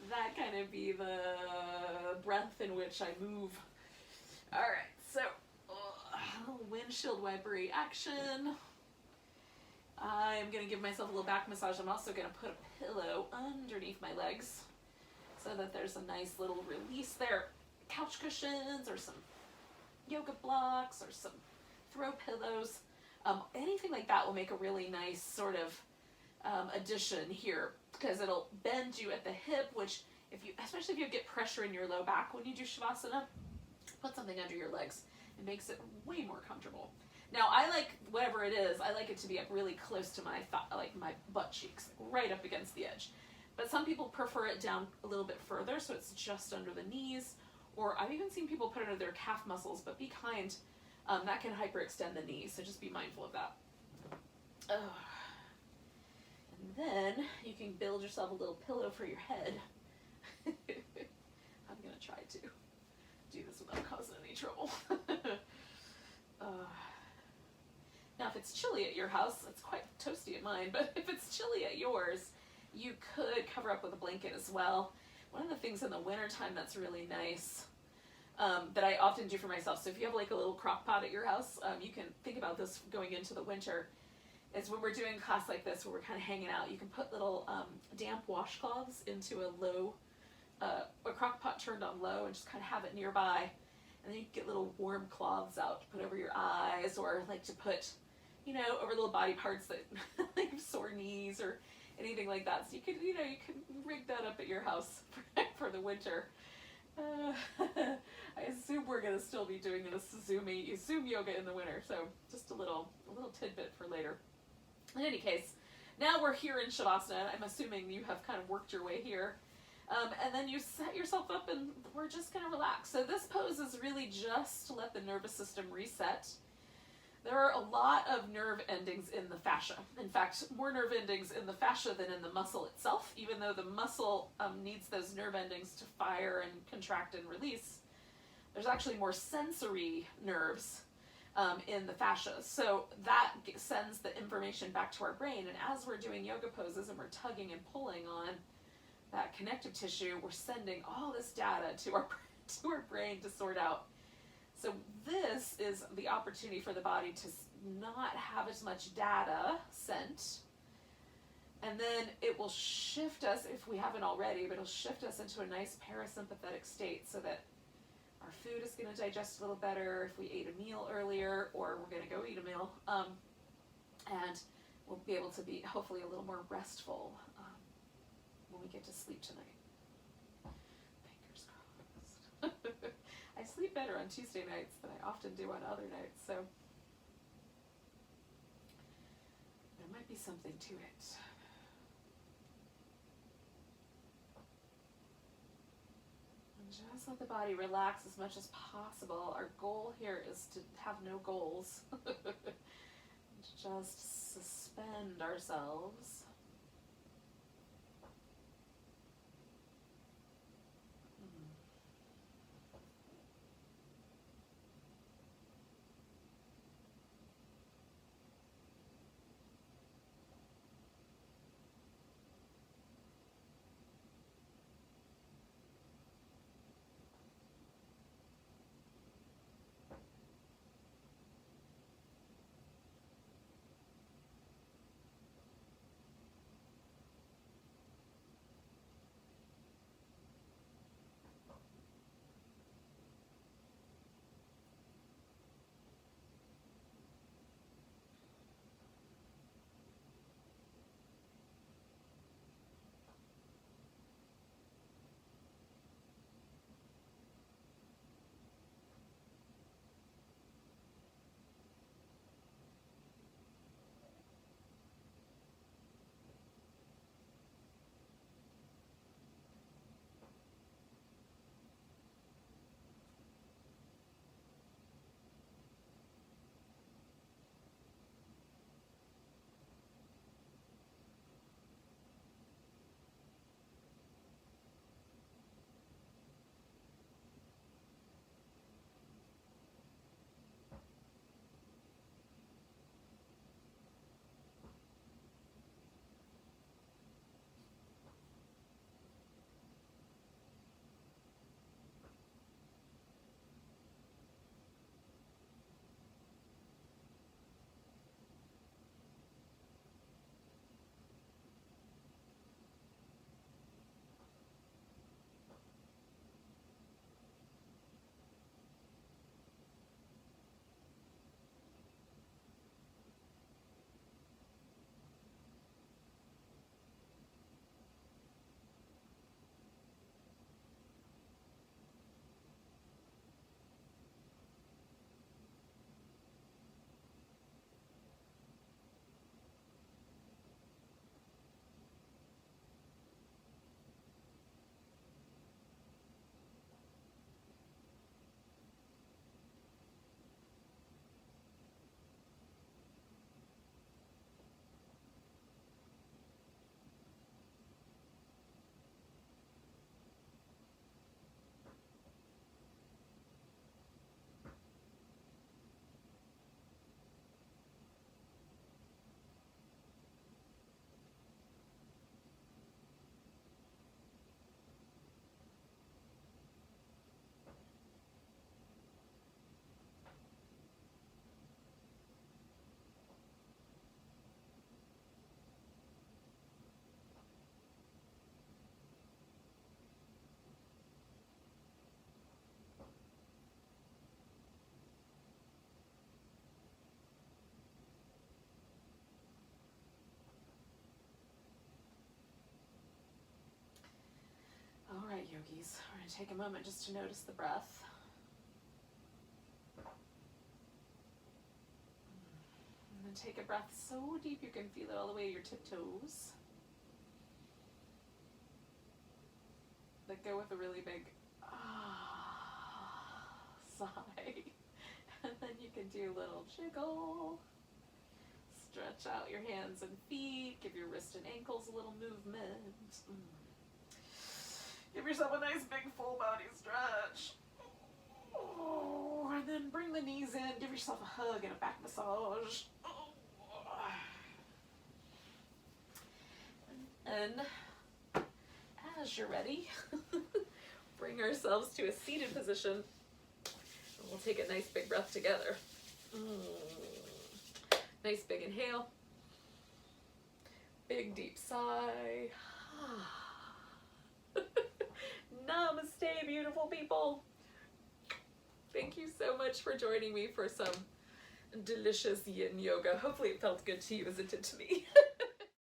that kind of be the breath in which I move. All right, so windshield wipery action. I'm gonna give myself a little back massage. I'm also gonna put a pillow underneath my legs so that there's a nice little release there. Couch cushions or some yoga blocks or some throw pillows. Anything like that will make a really nice sort of addition here, because it'll bend you at the hip, which especially if you get pressure in your low back when you do Shavasana, put something under your legs. It makes it way more comfortable. Now I like, whatever it is, I like it to be up really close to my my butt cheeks, right up against the edge. But some people prefer it down a little bit further, so it's just under the knees, or I've even seen people put it under their calf muscles, but be kind, that can hyperextend the knees, so just be mindful of that. And then you can build yourself a little pillow for your head. I'm gonna try to do this without causing any trouble. Now if it's chilly at your house, it's quite toasty at mine, but if it's chilly at yours, you could cover up with a blanket as well. One of the things in the wintertime that's really nice, that I often do for myself, so if you have like a little crock pot at your house, you can think about this going into the winter, is when we're doing a class like this where we're kind of hanging out, you can put little damp washcloths into a crock pot turned on low, and just kind of have it nearby, and then you can get little warm cloths out to put over your eyes, or like to put, over little body parts that like sore knees or anything like that. So you could, you can rig that up at your house for the winter. I assume we're gonna still be doing this Zoom yoga in the winter, so just a little tidbit for later. In any case, now we're here in Shavasana. I'm assuming you have kind of worked your way here. And then you set yourself up and we're just going to relax. So this pose is really just to let the nervous system reset. There are a lot of nerve endings in the fascia. In fact, more nerve endings in the fascia than in the muscle itself, even though the muscle needs those nerve endings to fire and contract and release. There's actually more sensory nerves in the fascia. So that sends the information back to our brain. And as we're doing yoga poses and we're tugging and pulling on that connective tissue, we're sending all this data to our brain to sort out. So this is the opportunity for the body to not have as much data sent. And then it will shift us, if we haven't already, but it'll shift us into a nice parasympathetic state so that our food is going to digest a little better if we ate a meal earlier, or we're going to go eat a meal. And we'll be able to be hopefully a little more restful when we get to sleep tonight. Fingers crossed. I sleep better on Tuesday nights than I often do on other nights, so there might be something to it. And just let the body relax as much as possible. Our goal here is to have no goals. Just suspend ourselves. yogis. We're going to take a moment just to notice the breath. And then take a breath so deep you can feel it all the way to your tiptoes. But go with a really big sigh. And then you can do a little jiggle. Stretch out your hands and feet. Give your wrist and ankles a little movement. Give yourself a nice big full body stretch. Oh, and then bring the knees in. Give yourself a hug and a back massage. And as you're ready, bring ourselves to a seated position. And we'll take a nice big breath together. Nice big inhale. Big deep sigh. Namaste, beautiful people. Thank you so much for joining me for some delicious yin yoga. Hopefully it felt good to you as it did to me.